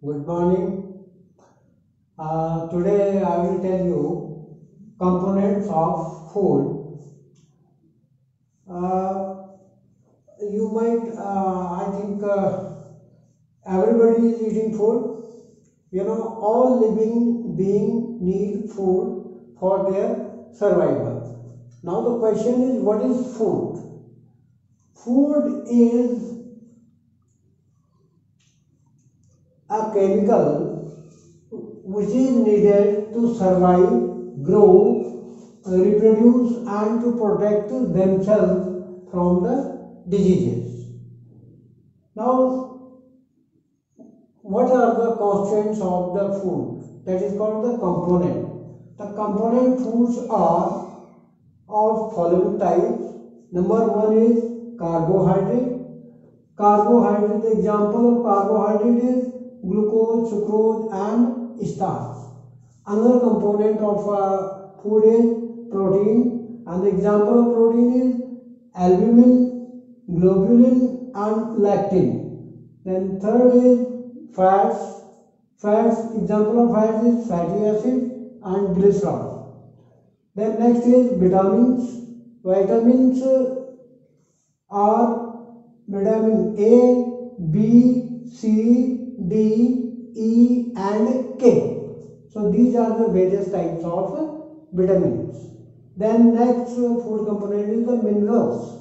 Good morning. Today I will tell you components of food. Uh, you might, I think, everybody is eating food. All living beings need food for their survival. Now the question is, what is food? Food is a chemical which is needed to survive, grow, reproduce and to protect themselves from the diseases. Now, what are the constituents of the food? That is called the component. The component foods are of following types. Number one is carbohydrate. Carbohydrate, the example of carbohydrate is glucose, sucrose and starch. Another component of food is protein, and the example of protein is albumin, globulin and lectin. Then third is fats. Example of fats is fatty acid and glycerol. Then next is vitamins. Vitamins are vitamin A, B, C, D, E and K. So these are the various types of vitamins. Then next food component is the minerals.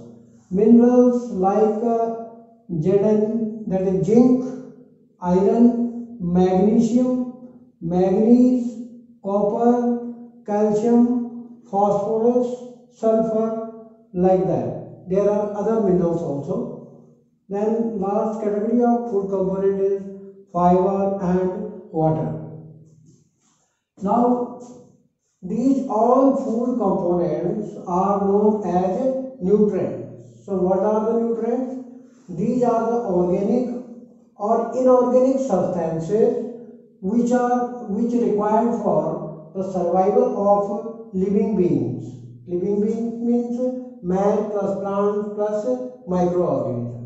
Minerals like Zn, that is zinc, iron, magnesium, manganese, copper, calcium, phosphorus, sulfur, like that. There are other minerals also. Then last category of food component is fiber and water. Now these all food components are known as nutrients. So what are the nutrients? These are the organic or inorganic substances which required for the survival of living beings. Living beings means man plus plant plus microorganism.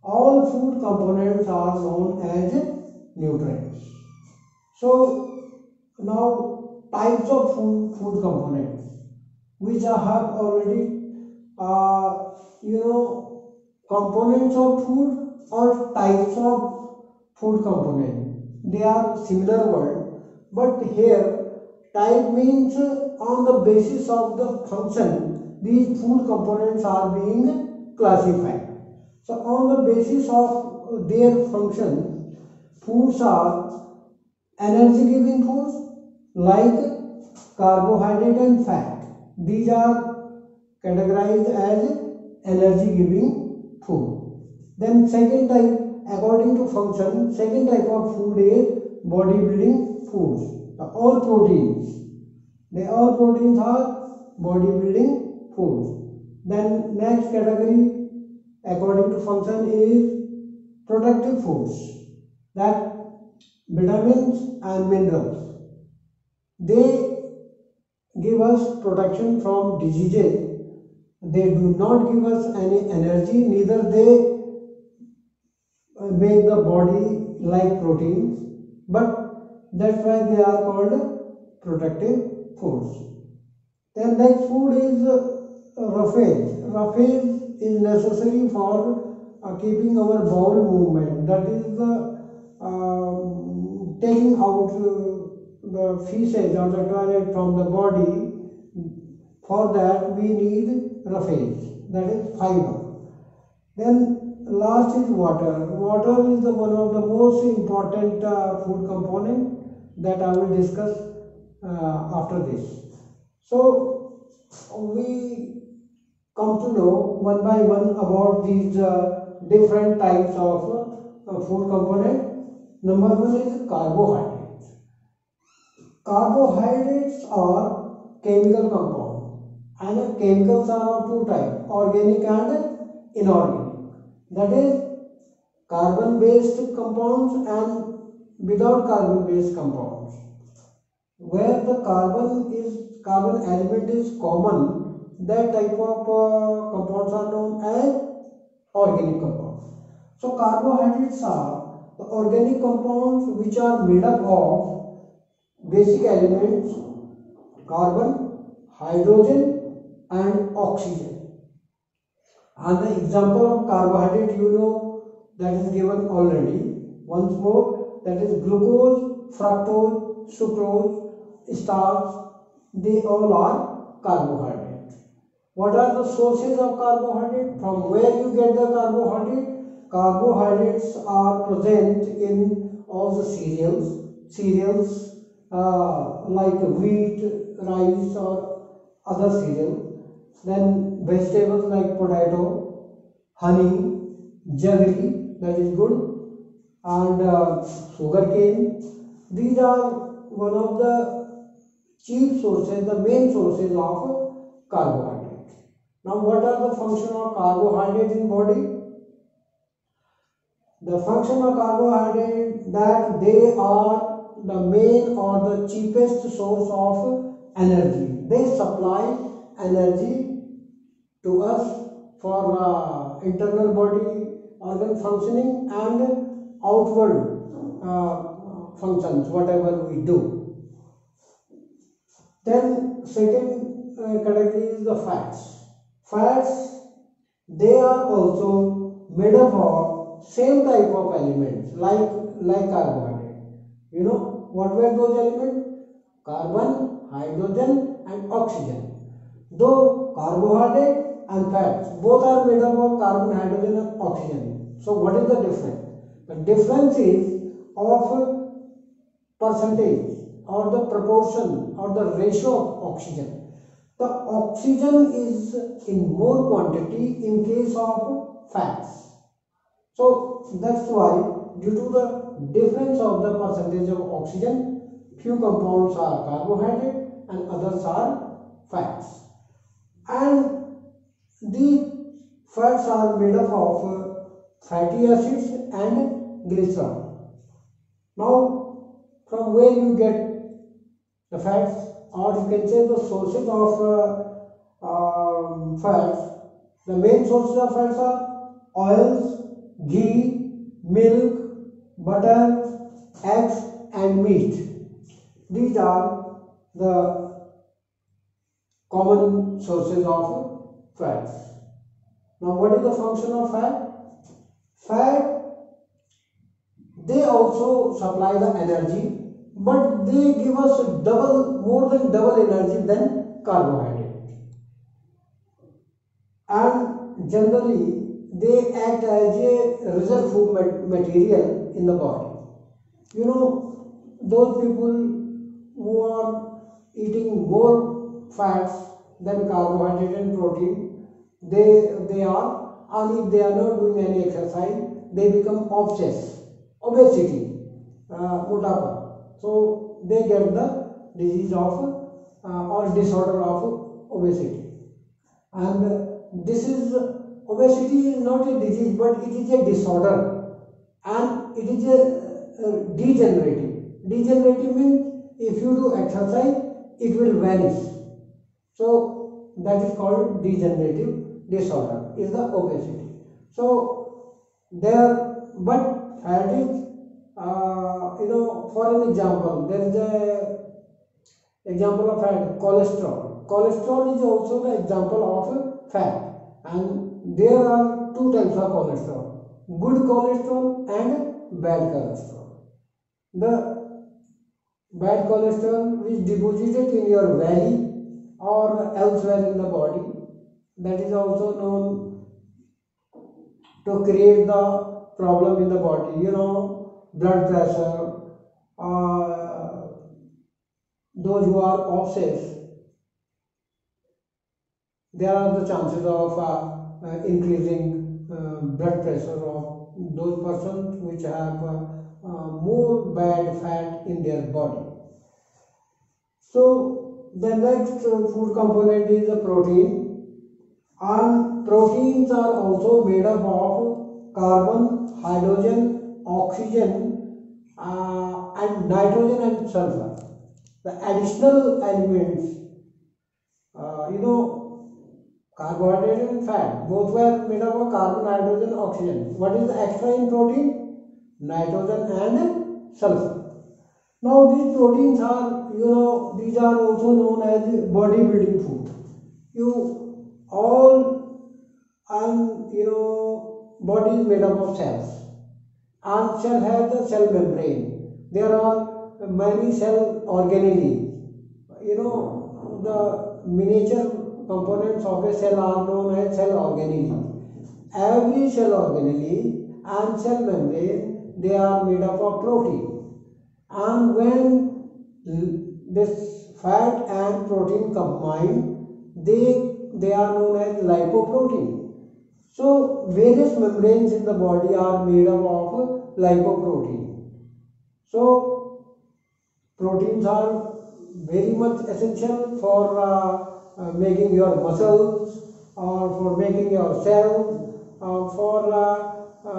All food components are known as nutrients. So now types of food components which I have already components of food or types of food component. They are similar word, but here type means on the basis of the function these food components are being classified. So on the basis of their function, foods are energy giving foods like carbohydrate and fat. These are categorized as energy giving food. Then second type, according to function, second type of food is bodybuilding foods. All proteins. All proteins are bodybuilding foods. Then next category, according to function, is protective foods, that vitamins and minerals. They give us protection from diseases. They do not give us any energy, neither they make the body like proteins, but that's why they are called protective foods. Then next food is roughage. Roughage is necessary for keeping our bowel movement, that is taking out the feces or the toilet from the body. For that we need roughage, that is fiber. Then last is water. Water is one of the most important food component that I will discuss after this. So we come to know one by one about these different types of food component. Number one is carbohydrates. Carbohydrates are chemical compounds, and chemicals are of two types, organic and inorganic. That is carbon based compounds and without carbon based compounds. Where the carbon element is common, that type of compounds are known as organic compounds. So carbohydrates are the organic compounds which are made up of basic elements carbon, hydrogen and oxygen. And the example of carbohydrate you know that is given already. Once more, that is glucose, fructose, sucrose, starch, they all are carbohydrate. What are the sources of carbohydrate? From where you get the carbohydrate? Carbohydrates are present in all the cereals like wheat, rice or other cereal. Then vegetables like potato, honey, jaggery, that is good, and sugar cane. These are one of the chief sources, the main sources of carbohydrate. Now, what are the function of carbohydrate in body? The function of carbohydrate that they are the main or the cheapest source of energy. They supply energy to us for internal body organ functioning and outward functions, whatever we do. Then second category is the fats. Fats, they are also made up of same type of elements like carbohydrate. You know what were those elements? Carbon, hydrogen and oxygen. Though carbohydrate and fats both are made up of carbon, hydrogen and oxygen. So what is the difference? The difference is of percentage or the proportion or the ratio of oxygen. The oxygen is in more quantity in case of fats. So that's why due to the difference of the percentage of oxygen, few compounds are carbohydrate and others are fats. And these fats are made up of fatty acids and glycerol. Now, from where you get the fats, or you can say the sources of fats, the main sources of fats are oils, ghee, milk, butter, eggs and meat. These are the common sources of fats. Now what is the function of fat? Fat, they also supply the energy, but they give us more than double energy than carbohydrate. And generally they act as a reserve food material in the body. You know, those people who are eating more fats than carbohydrate and protein, they are, and if they are not doing any exercise, they become obesity, motapa. So they get the disease of or disorder of obesity. And this is, obesity is not a disease but it is a disorder, and it is a degenerative means if you do exercise it will vanish. So that is called degenerative disorder, is the obesity. So there, but fat is for an example, there is a example of fat, cholesterol is also the example of fat, and there are two types of cholesterol, good cholesterol and bad cholesterol. The bad cholesterol which deposited in your belly or elsewhere in the body, that is also known to create the problem in the body, blood pressure, those who are obsessed, there are the chances of increasing blood pressure of those persons which have more bad fat in their body. So the next food component is the protein, and proteins are also made up of carbon, hydrogen, oxygen and nitrogen and sulfur. The additional elements, carbohydrate and fat, both were made up of carbon, hydrogen, oxygen. What is the extra in protein? nitrogen and sulfur. Now these proteins are, these are also known as bodybuilding food. You all, and body is made up of cells, and cell has the cell membrane. There are many cell organelles. The miniature components of a cell are known as cell organelle. Every cell organelle and cell membrane, they are made up of protein. And when this fat and protein combine, they are known as lipoprotein. So various membranes in the body are made up of lipoprotein. So proteins are very much essential for making your muscles, or for making your cells, for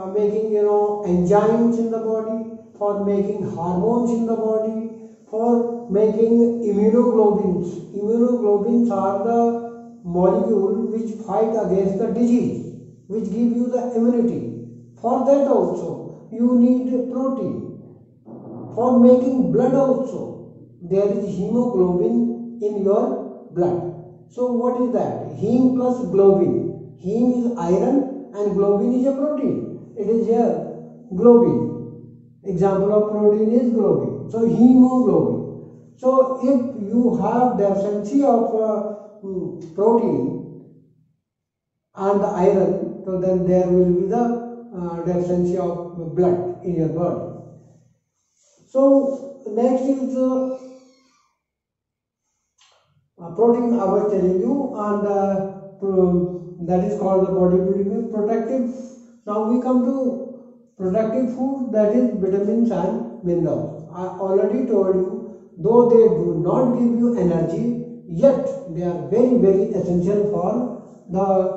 making enzymes in the body, for making hormones in the body, for making immunoglobulins. Immunoglobulins are the molecule which fight against the disease, which give you the immunity. For that also you need protein. For making blood also, there is hemoglobin in your blood. So what is that? Heme plus globin. Heme is iron and globin is a protein. It is here globin. Example of protein is globin. So hemoglobin. So if you have deficiency of protein and the iron, so then there will be the deficiency of blood in your body. So next is protein I was telling you, and that is called the bodybuilding protective. Now we come to protective food, that is vitamins and minerals. I already told you, though they do not give you energy, yet they are very, very essential for the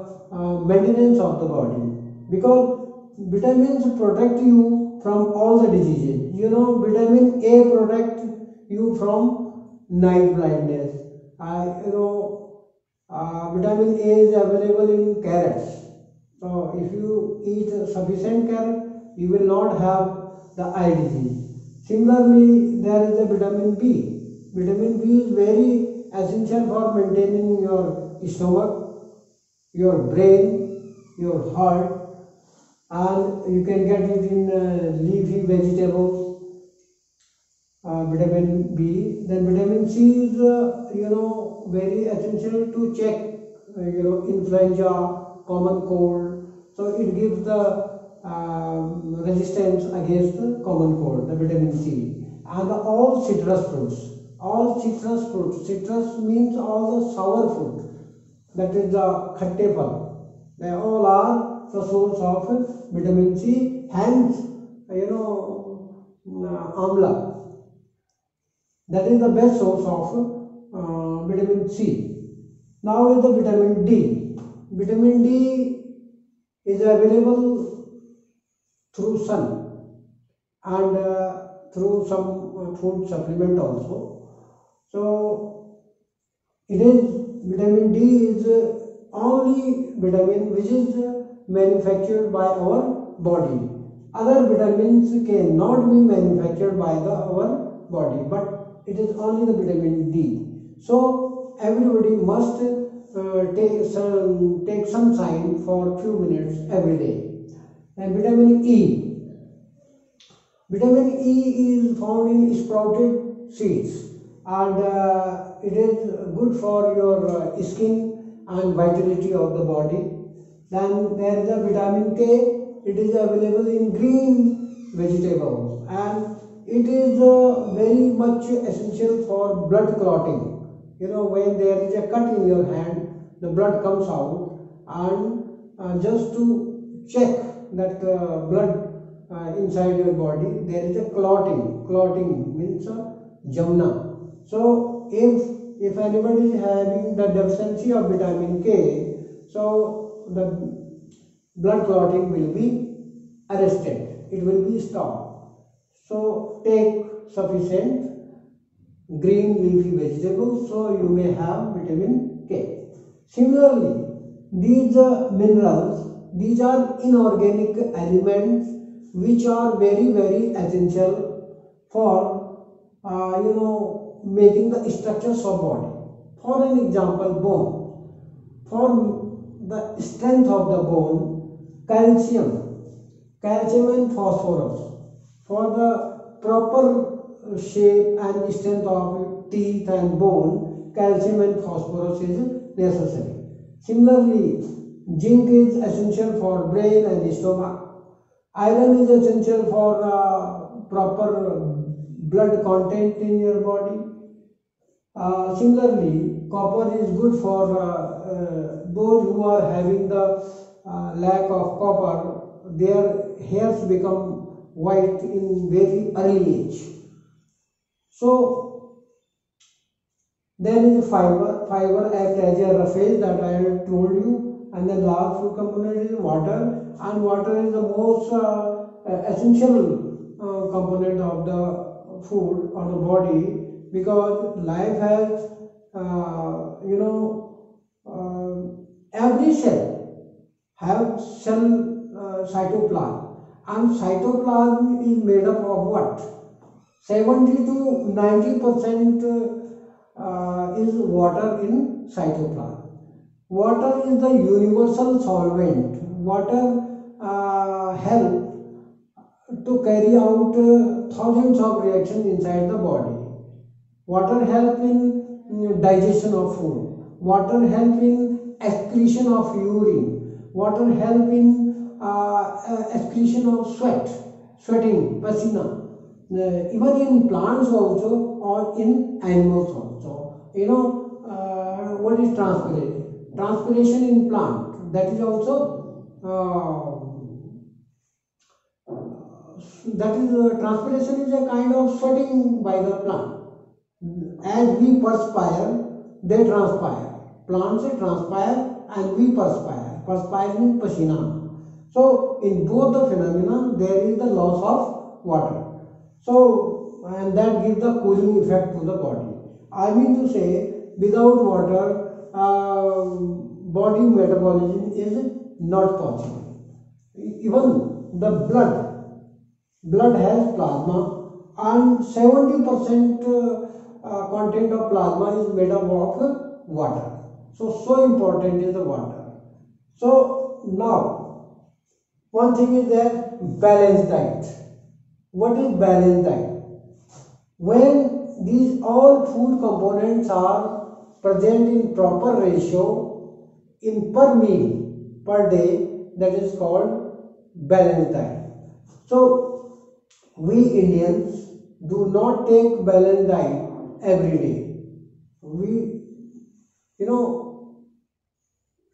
maintenance of the body, because vitamins protect you from all the diseases. Vitamin A protects you from night blindness. Vitamin A is available in carrots. So if you eat sufficient carrot, you will not have the eye disease. Similarly, there is a vitamin B. Vitamin B is very essential for maintaining your stomach, your brain, your heart, and you can get it in leafy vegetables. Vitamin B. Then vitamin C is very essential to check influenza, common cold. So it gives the resistance against the common cold, the vitamin C. And all citrus fruits. All citrus fruits. Citrus means all the sour fruit. That is the khatte phal. They all are the source of vitamin C. Hence, amla. That is the best source of vitamin C. Now is the vitamin D. Vitamin D is available through sun and through some food supplement also. So it is, vitamin D is only vitamin which is manufactured by our body. Other vitamins cannot be manufactured by our body, but it is only the vitamin D. So everybody must take some time for few minutes every day. And vitamin E. Vitamin E is found in sprouted seeds, and it is good for your skin and vitality of the body. Then there is a vitamin K. It is available in green vegetables, and it is very much essential for blood clotting. When there is a cut in your hand, the blood comes out, and just to check that blood inside your body, there is a clotting. Clotting means jamna. So if anybody is having the deficiency of vitamin K, so the blood clotting will be arrested. It will be stopped. So take sufficient green leafy vegetables, so you may have vitamin K. Similarly, these minerals, these are inorganic elements which are very essential for making the structures of body. For an example, bone. For the strength of the bone, calcium and phosphorus. For the proper shape and strength of teeth and bone, calcium and phosphorus is necessary. Similarly, zinc is essential for brain and stomach. Iron is essential for proper blood content in your body. Similarly, copper is good for those who are having the lack of copper. Their hairs become white in very early age. So there is fiber. Fiber acts as a roughage that I have told you, and the last food component is water, and water is the most essential component of the food or the body, because life has every cell have cell cytoplasm, and cytoplasm is made up of what? 70 to 90% is water in cytoplasm. Water is the universal solvent. Water helps to carry out thousands of reactions inside the body. Water helps in digestion of food. Water helps in excretion of urine. Water helps in excretion of sweating, pasina. Even in plants also, or in animals also. What is transpiration? Transpiration in plant, that is also transpiration is a kind of sweating by the plant. As we perspire, they transpire. Plants transpire and we perspire. Perspire means pasina. So in both the phenomena there is the loss of water. So, and that gives the cooling effect to the body. I mean to say, without water, body metabolism is not possible. Even the blood has plasma, and 70% content of plasma is made up of water. So important is the water. So now, one thing is there, balanced diet. What is balanced diet? When these all food components are present in proper ratio in per meal per day, that is called balanced diet. So we Indians do not take balanced diet every day. We,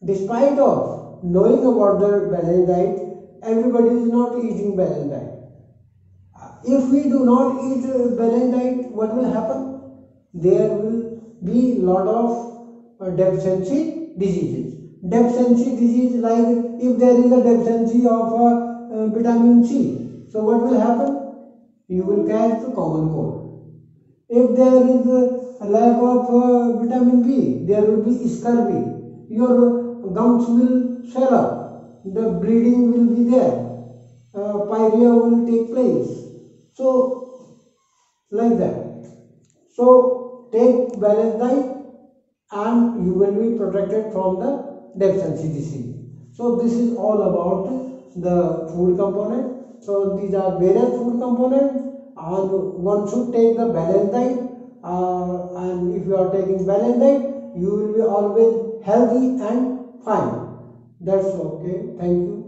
despite of knowing about the balanced diet, everybody is not eating balanced diet. If we do not eat balanced diet, what will happen? There will be lot of deficiency diseases. Deficiency disease, like if there is a deficiency of vitamin C, so what will happen? You will catch the common cold. If there is a lack of vitamin B, there will be scurvy. Your gums will swell up. The bleeding will be there. Pyorrhea will take place. So, like that. So, take balanced diet and you will be protected from the deficiency disease. So, this is all about the food component. So, these are various food components, and one should take the balanced diet. And if you are taking balanced diet, you will be always healthy and fine. That's okay. Thank you.